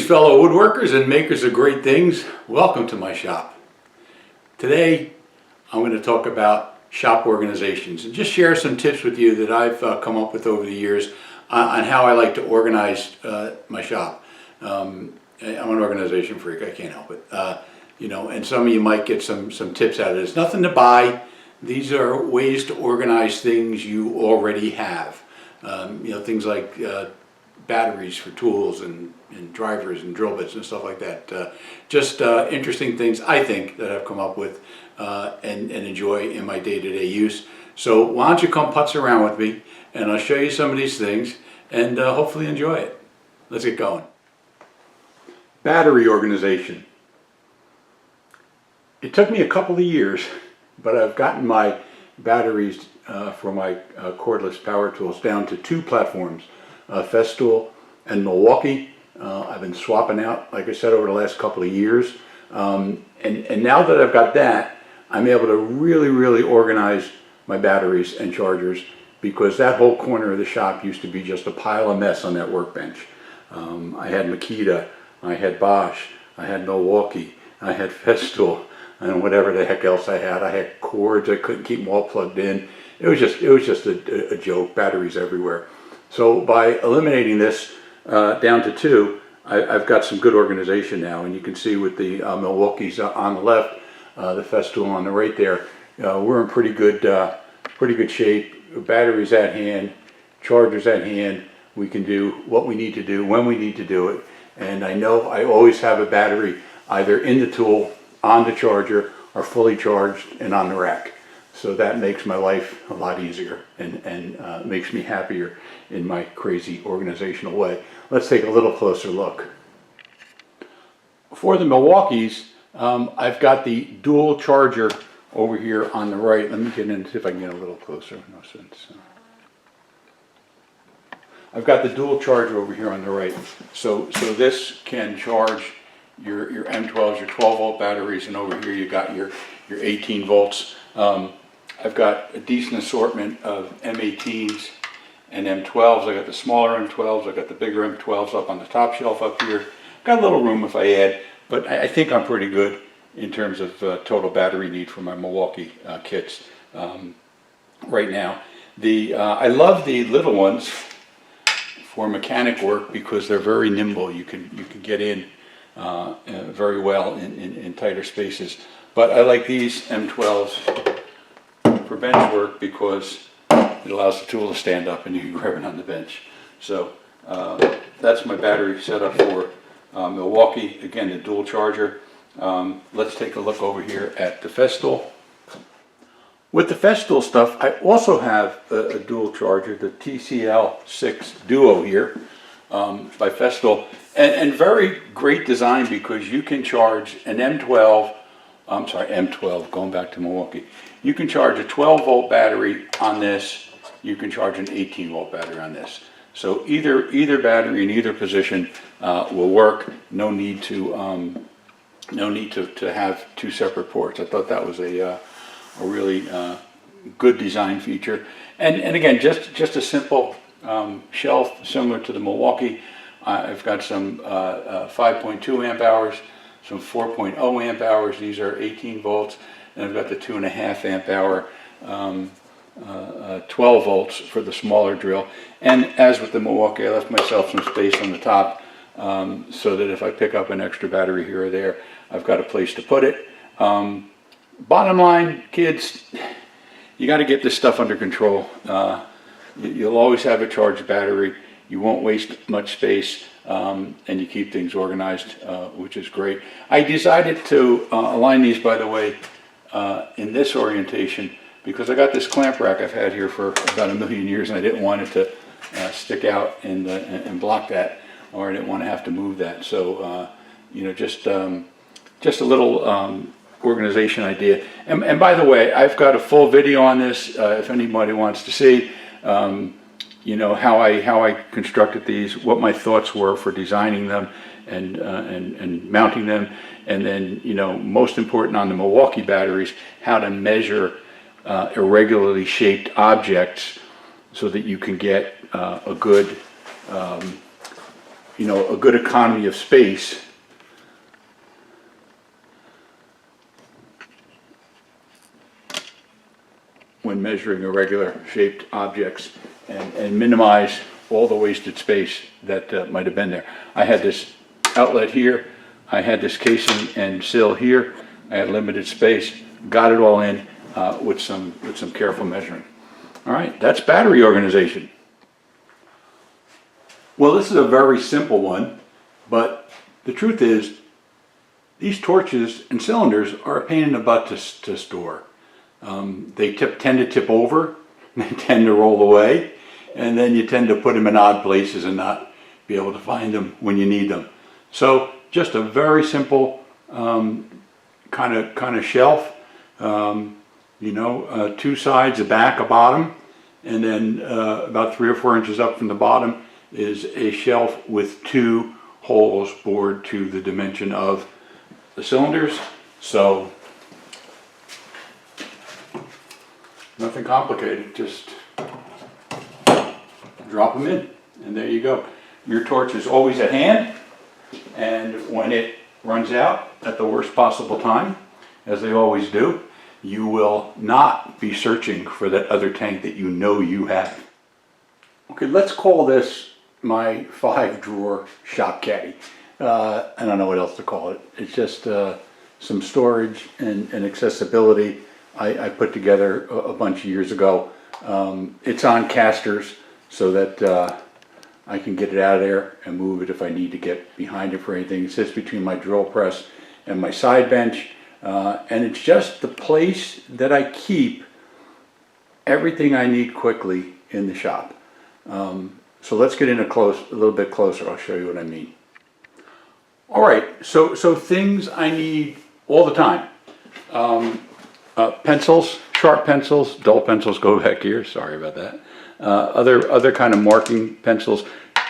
Greetings, fellow woodworkers and makers of great things. Welcome to my shop. Today I'm going to talk about shop organizations and just share some tips with you that I've come up with over the years on how I like to organize my shop. I'm an organization freak, I can't help it. And some of you might get some tips out of this. Nothing to buy. These are ways to organize things you already have. Things like batteries for tools and drivers and drill bits and stuff like that. Just interesting things, I think, that I've come up with and enjoy in my day-to-day use. So why don't you come putz around with me and I'll show you some of these things and hopefully enjoy it. Let's get going. Battery organization. It took me a couple of years, but I've gotten my batteries for my cordless power tools down to two platforms. Festool and Milwaukee. I've been swapping out, like I said, over the last couple of years. And now that I've got that, I'm able to really organize my batteries and chargers, because that whole corner of the shop used to be just a pile of mess on that workbench. I had Makita, I had Bosch, I had Milwaukee, I had Festool, and whatever the heck else I had. I had cords, I couldn't keep them all plugged in. It was just a joke, batteries everywhere. So by eliminating this down to two, I've got some good organization now, and you can see with the Milwaukee's on the left, the Festool on the right there, we're in pretty good shape. Batteries at hand, chargers at hand. We can do what we need to do when we need to do it, and I know I always have a battery either in the tool, on the charger, or fully charged and on the rack. So that makes my life a lot easier and makes me happier in my crazy organizational way. Let's take a little closer look. For the Milwaukee's, I've got the dual charger over here on the right. Let me get in and see if I can get a little closer. No sense. I've got the dual charger over here on the right. So this can charge your M12s, your 12 volt batteries, and over here you got your 18 volts. I've got a decent assortment of M18s and M12s. I got the smaller M12s, I got the bigger M12s up on the top shelf up here. Got a little room if I add, but I think I'm pretty good in terms of total battery need for my Milwaukee kits right now. I love the little ones for mechanic work because they're very nimble. You can get in very well in tighter spaces. But I like these M12s for bench work because it allows the tool to stand up and you can grab it on the bench. So that's my battery setup for Milwaukee. Again, the dual charger. Let's take a look over here at the Festool. With the Festool stuff, I also have a dual charger, the TCL6 Duo here by Festool. And very great design because you can charge an M12, going back to Milwaukee. You can charge a 12 volt battery on this. You can charge an 18 volt battery on this. So either battery in either position will work. No need to have two separate ports. I thought that was a really good design feature. And again, just a simple shelf similar to the Milwaukee. I've got some 5.2 amp hours, some 4.0 amp hours. These are 18 volts. And I've got the 2.5 amp hour 12 volts for the smaller drill. And as with the Milwaukee, I left myself some space on the top so that if I pick up an extra battery here or there, I've got a place to put it. Bottom line, kids, you got to get this stuff under control. You'll always have a charged battery. You won't waste much space, and you keep things organized, which is great. I decided to align these, by the way, in this orientation because I got this clamp rack I've had here for about 1,000,000 years, and I didn't want it to stick out and block that, or I didn't want to have to move that. So, just a little organization idea. And by the way, I've got a full video on this if anybody wants to see. How I constructed these, what my thoughts were for designing them and mounting them, and then most important on the Milwaukee batteries, how to measure irregularly shaped objects so that you can get a good you know, a good economy of space. When measuring irregular shaped objects, and minimize all the wasted space that might have been there. I had this outlet here, I had this casing and sill here, I had limited space, got it all in with some careful measuring. All right, that's battery organization. Well, this is a very simple one, but the truth is these torches and cylinders are a pain in the butt to store. They tend to tip over, they tend to roll away, and then you tend to put them in odd places and not be able to find them when you need them. So just a very simple kind of shelf, you know, two sides, a back, a bottom, and then about 3 or 4 inches up from the bottom is a shelf with 2 holes bored to the dimension of the cylinders. So nothing complicated, just drop them in and there you go. Your torch is always at hand, and when it runs out at the worst possible time, as they always do, you will not be searching for that other tank that you know you have. Okay, let's call this my 5-drawer shop caddy. I don't know what else to call it. It's just some storage and accessibility I put together a bunch of years ago. It's on casters so that I can get it out of there and move it if I need to get behind it for anything. It sits between my drill press and my side bench, and it's just the place that I keep everything I need quickly in the shop. So let's get in a little bit closer. I'll show you what I mean. All right, so things I need all the time. Pencils, sharp pencils, dull pencils go back here, sorry about that. Other kind of marking pencils,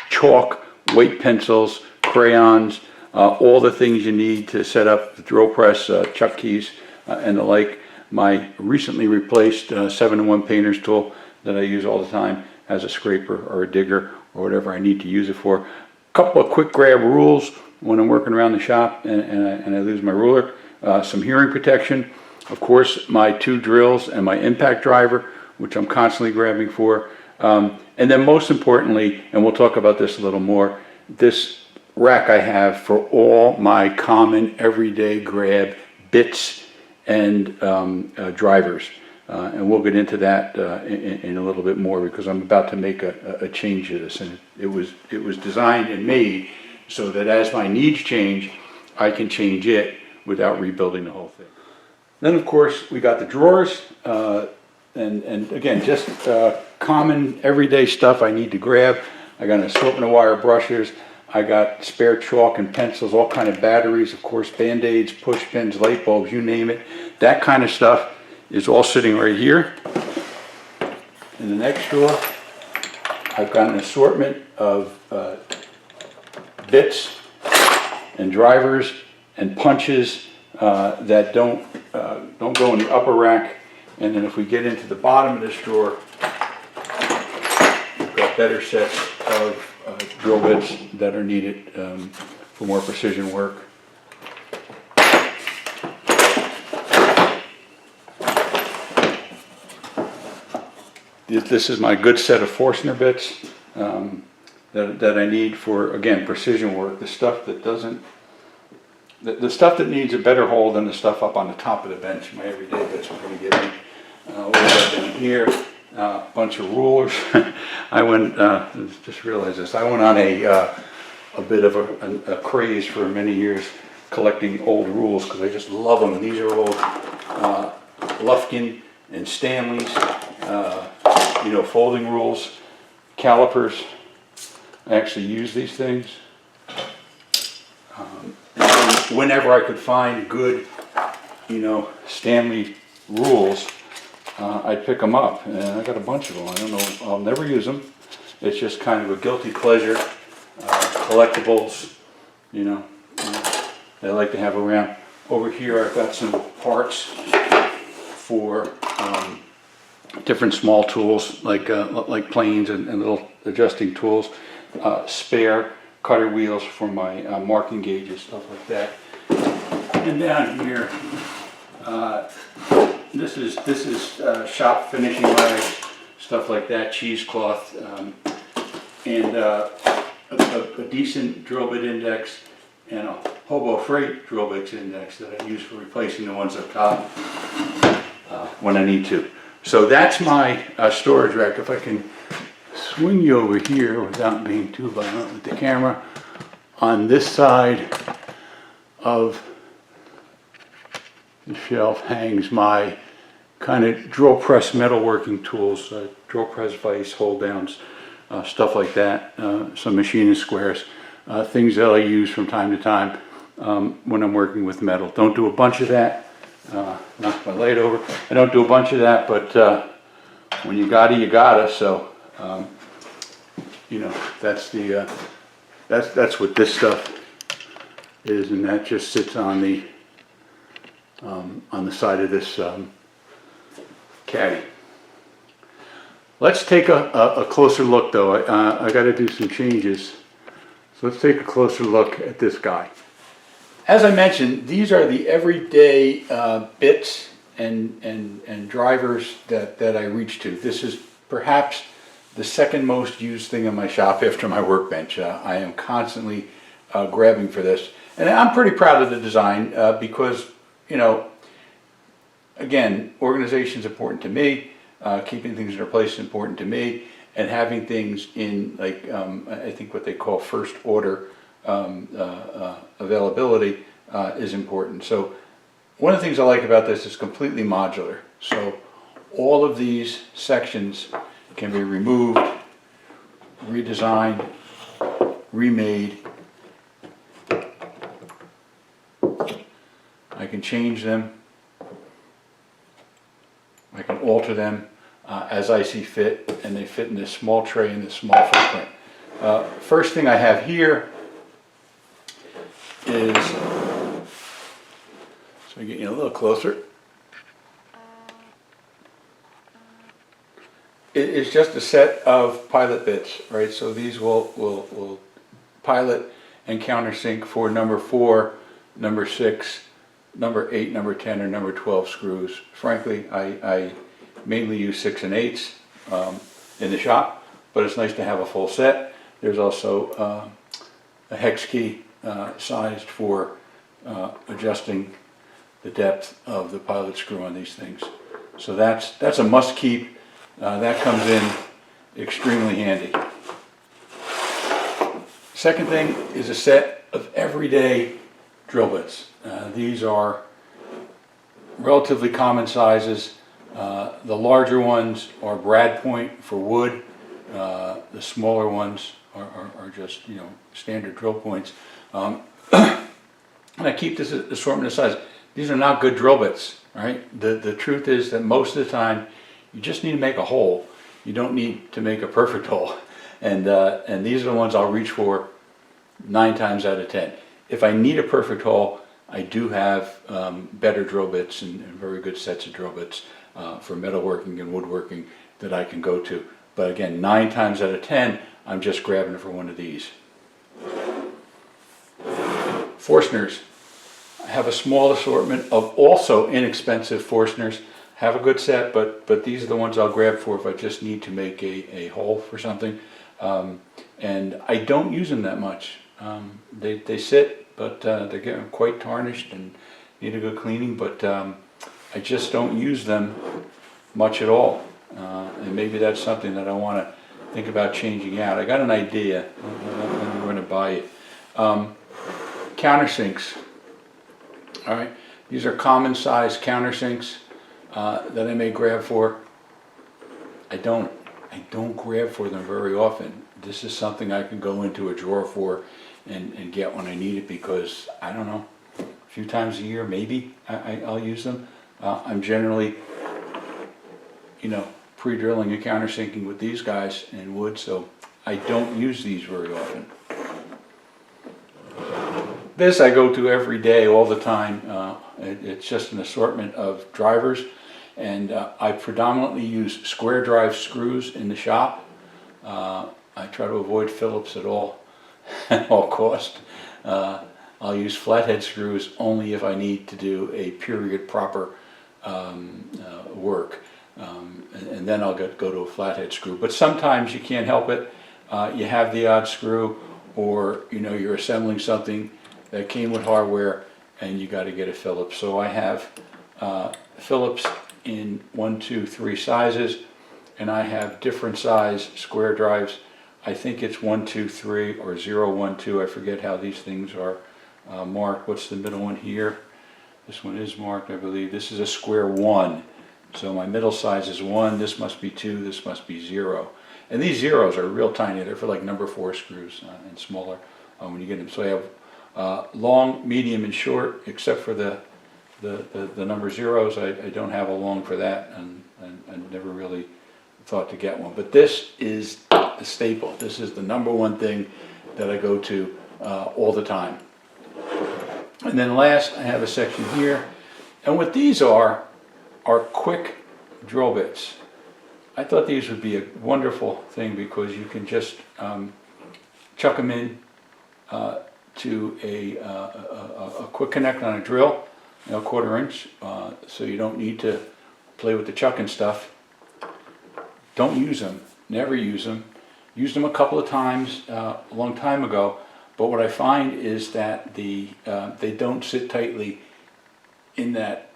chalk, weight pencils, crayons, all the things you need to set up the drill press, chuck keys, and the like. My recently replaced 7-in-1 painter's tool that I use all the time has a scraper or a digger or whatever I need to use it for. A couple of quick grab rules when I'm working around the shop and I lose my ruler. Some hearing protection. Of course, my 2 drills and my impact driver, which I'm constantly grabbing for. And then most importantly, and we'll talk about this a little more, this rack I have for all my common everyday grab bits and drivers. And we'll get into that in a little bit more, because I'm about to make a change to this. And it was designed and made so that as my needs change, I can change it without rebuilding the whole thing. Then of course we got the drawers, and again, just common everyday stuff I need to grab. I got an assortment of wire brushes, I got spare chalk and pencils, all kind of batteries, of course, band-aids, push pins, light bulbs, you name it. That kind of stuff is all sitting right here. In the next drawer, I've got an assortment of bits and drivers and punches that don't go in the upper rack. And then if we get into the bottom of this drawer, we've got better sets of drill bits that are needed for more precision work. This is my good set of Forstner bits that I need for, again, precision work. The stuff that doesn't, the stuff that needs a better hole than the stuff up on the top of the bench. My everyday bits are going to get me. What we got down here, a bunch of rulers. I went, just realized this, I went on a bit of a craze for many years collecting old rules, because I just love them. And these are old Lufkin and Stanley's, you know, folding rules, calipers. I actually use these things. And whenever I could find good, you know, Stanley rules, I'd pick them up, and I got a bunch of them. I don't know, I'll never use them. It's just kind of a guilty pleasure. Collectibles, you know, that I like to have around. Over here I've got some parts for different small tools like planes and little adjusting tools. Spare cutter wheels for my marking gauges, stuff like that. And down here, this is shop finishing rags, stuff like that, cheesecloth, and a decent drill bit index and a Hobo Freight drill bits index that I use for replacing the ones up top when I need to. So that's my storage rack. If I can swing you over here without being too violent with the camera, on this side of the shelf hangs my kind of drill press metalworking tools, drill press vise, hold downs, stuff like that, some machinist squares, things that I use from time to time when I'm working with metal. Don't do a bunch of that. Knock my light over. I don't do a bunch of that, but when you gotta, you gotta. So you know, that's the that's what this stuff is, and that just sits on the side of this caddy. Let's take a closer look, though. I got to do some changes. So let's take a closer look at this guy. As I mentioned, these are the everyday bits and drivers that I reach to. This is perhaps the second most used thing in my shop after my workbench. I am constantly grabbing for this. And I'm pretty proud of the design because, you know, again, organization is important to me. Keeping things in their place is important to me. And having things in, like, I think what they call first order availability is important. So one of the things I like about this is completely modular. So all of these sections can be removed, redesigned, remade. I can change them. I can alter them as I see fit, and they fit in this small tray in this small footprint. First thing I have here is, so I get you a little closer. It is just a set of pilot bits, right? So these will pilot and countersink for number 4, number 6, number 8, number 10, or number 12 screws. Frankly, I mainly use 6 and 8s in the shop, but it's nice to have a full set. There's also a hex key sized for adjusting the depth of the pilot screw on these things. So that's a must keep. That comes in extremely handy. Second thing is a set of everyday drill bits. These are relatively common sizes. The larger ones are brad point for wood. The smaller ones are just, you know, standard drill points. And I keep this assortment of size. These are not good drill bits, right? The truth is that most of the time you just need to make a hole. You don't need to make a perfect hole. And these are the ones I'll reach for 9 times out of 10. If I need a perfect hole, I do have better drill bits and very good sets of drill bits for metalworking and woodworking that I can go to. But again, 9 times out of 10, I'm just grabbing it for one of these. Forstners. I have a small assortment of also inexpensive Forstners. Have a good set, but these are the ones I'll grab for if I just need to make a hole for something. And I don't use them that much. They sit, but they're getting quite tarnished and need a good cleaning, but I just don't use them much at all. And maybe that's something that I want to think about changing out. I got an idea. I'm going to buy it. Countersinks. All right, these are common size countersinks that I may grab for. I don't grab for them very often. This is something I can go into a drawer for and get when I need it, because I don't know, a few times a year maybe I'll use them. I'm generally, you know, pre-drilling and countersinking with these guys in wood, so I don't use these very often. This I go to every day, all the time. It's just an assortment of drivers, and I predominantly use square drive screws in the shop. I try to avoid Phillips at all at all cost. I'll use flathead screws only if I need to do a period proper work, and then I'll go to a flathead screw. But sometimes you can't help it. You have the odd screw, or you're assembling something that came with hardware, and you got to get a Phillips. So I have Phillips in 1, 2, 3 sizes, and I have different size square drives. I think it's 1, 2, 3 or 0, 1, 2. I forget how these things are marked. What's the middle one here? This one is marked, I believe. This is a square 1. So my middle size is 1. This must be 2. This must be 0. And these zeros are real tiny. They're for like number 4 screws and smaller when you get them. So I have long, medium, and short, except for the number zeros. I don't have a long for that, and I never really thought to get one. But this is the staple. This is the number one thing that I go to all the time. And then last, I have a section here. And what these are quick drill bits. I thought these would be a wonderful thing because you can just chuck them in to a quick connect on a drill, 1/4 inch, so you don't need to play with the chucking stuff. Don't use them, never use them. Used them a couple of times a long time ago, but what I find is that they don't sit tightly in that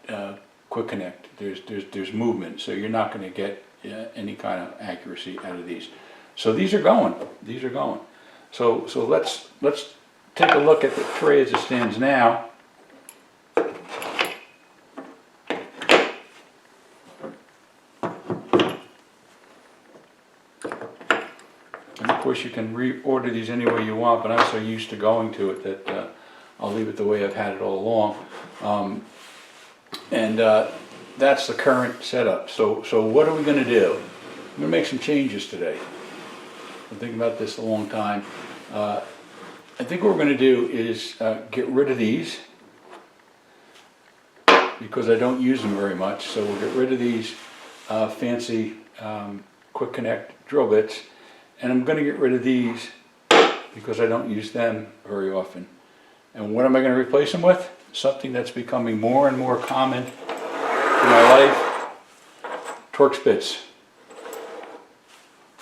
quick connect. There's movement, so you're not going to get any kind of accuracy out of these. So these are going. These are going. So let's take a look at the tray as it stands now. And of course you can reorder these any way you want, but I'm so used to going to it that I'll leave it the way I've had it all along. That's the current setup. So what are we going to do? I'm going to make some changes today. I've been thinking about this a long time. I think what we're going to do is get rid of these because I don't use them very much. So we'll get rid of these fancy quick connect drill bits, and I'm going to get rid of these because I don't use them very often. And what am I going to replace them with? Something that's becoming more and more common in my life: Torx bits.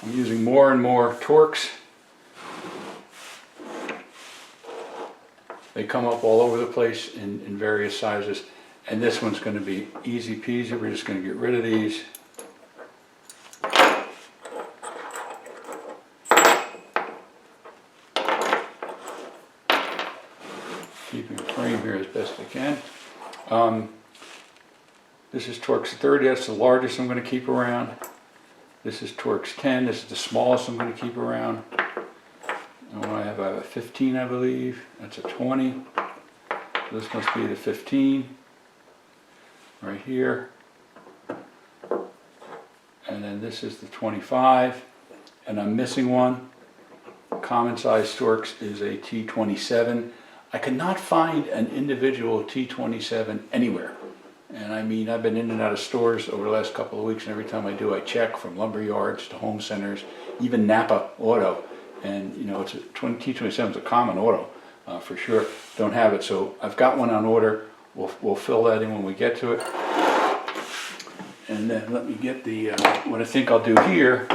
I'm using more and more Torx. They come up all over the place in various sizes, and this one's going to be easy peasy. We're just going to get rid of these. Keeping the frame here as best I can. This is Torx 30, that's the largest I'm going to keep around. This is Torx 10, this is the smallest I'm going to keep around. And what I have a 15, I believe. That's a 20. This must be the 15 right here. And then this is the 25. And I'm missing one. Common size Torx is a T27. I could not find an individual T27 anywhere. And I mean, I've been in and out of stores over the last couple of weeks, and every time I do, I check, from lumber yards to home centers, even Napa Auto. And it's a T27 is a common auto for sure. Don't have it, so I've got one on order. We'll fill that in when we get to it. And then let me get the what I think I'll do here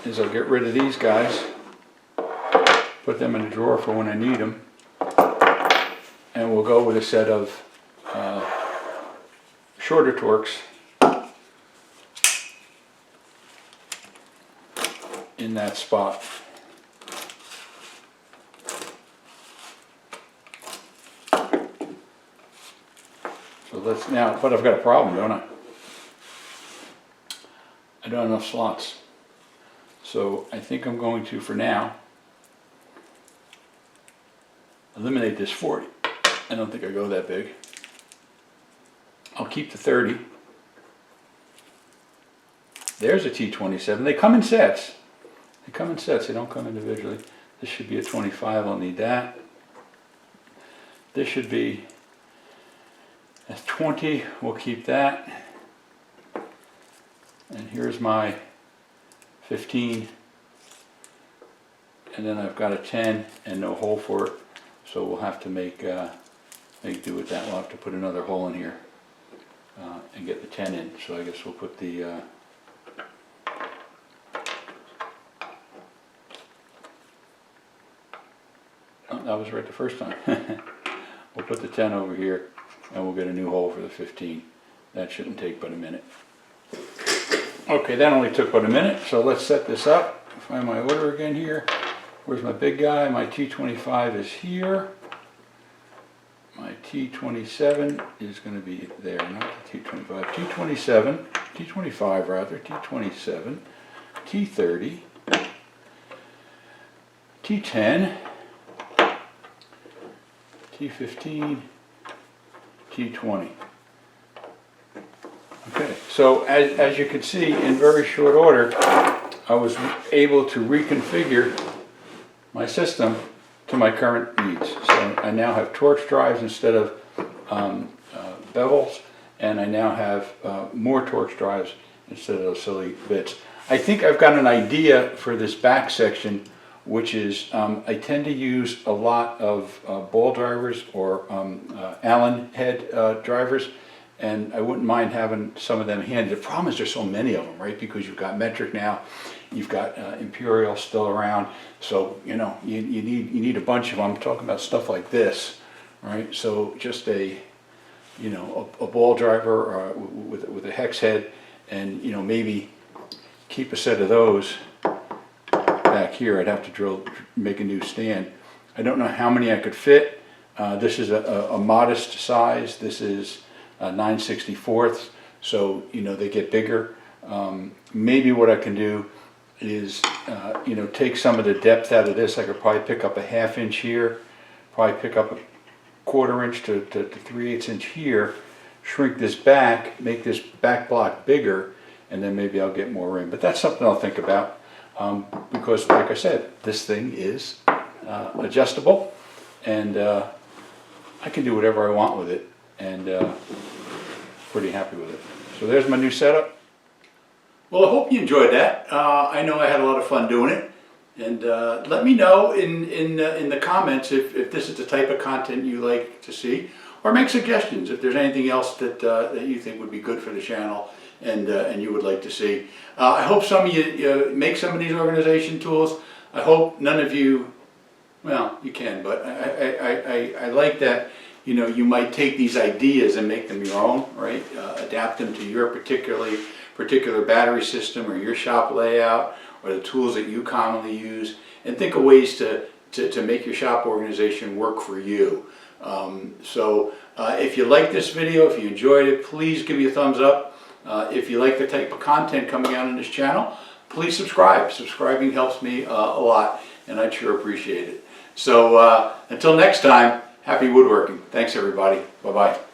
is I'll get rid of these guys, put them in a drawer for when I need them, and we'll go with a set of shorter Torx in that spot. So let's now, but I've got a problem, don't I? I don't have enough slots. So I think I'm going to, for now, eliminate this 40. I don't think I go that big. I'll keep the 30. There's a T27. They come in sets. They come in sets, they don't come individually. This should be a 25, I'll need that. This should be a 20, we'll keep that. And here's my 15. and then I've got a 10 and no hole for it, so we'll have to make do with that. We'll have to put another hole in here and get the 10 in. So I guess we'll put the oh, that was right the first time. We'll put the 10 over here and we'll get a new hole for the 15. That shouldn't take but a minute. Okay, that only took but a minute, so let's set this up. Find my order again here. Where's my big guy? My T25 is here. My T27 is going to be there, not the T25. T27, T25 rather, T27, T30, T10, T15, T20. Okay, so as you can see, in very short order, I was able to reconfigure my system to my current needs. So I now have Torx drives instead of bevels, and I now have more Torx drives instead of those silly bits. I think I've got an idea for this back section, which is I tend to use a lot of ball drivers or Allen head drivers, and I wouldn't mind having some of them handy. The problem is there's so many of them, right? Because you've got metric now, you've got imperial still around, so you know you need a bunch of them. I'm talking about stuff like this, right? So just a ball driver with a hex head, and maybe keep a set of those back here. I'd have to make a new stand. I don't know how many I could fit. This is a modest size. This is 9/64, so they get bigger. Maybe what I can do is take some of the depth out of this. I could probably pick up a 1/2 inch here, probably pick up a 1/4 inch to 3/8 inch here, shrink this back, make this back block bigger, and then maybe I'll get more in. But that's something I'll think about, because like I said, this thing is adjustable, and I can do whatever I want with it, and pretty happy with it. So there's my new setup. Well, I hope you enjoyed that. I know I had a lot of fun doing it, and let me know in the comments if this is the type of content you like to see, or make suggestions if there's anything else that you think would be good for the channel and you would like to see. I hope some of you make some of these organization tools. I hope none of you, well, you can, but I like that. You might take these ideas and make them your own, right? Adapt them to your particular battery system or your shop layout or the tools that you commonly use, and think of ways to make your shop organization work for you. So if you like this video, if you enjoyed it, please give me a thumbs up. If you like the type of content coming out on this channel, please subscribe. Subscribing helps me a lot, and I'd sure appreciate it. So until next time, happy woodworking. Thanks everybody. Bye-bye.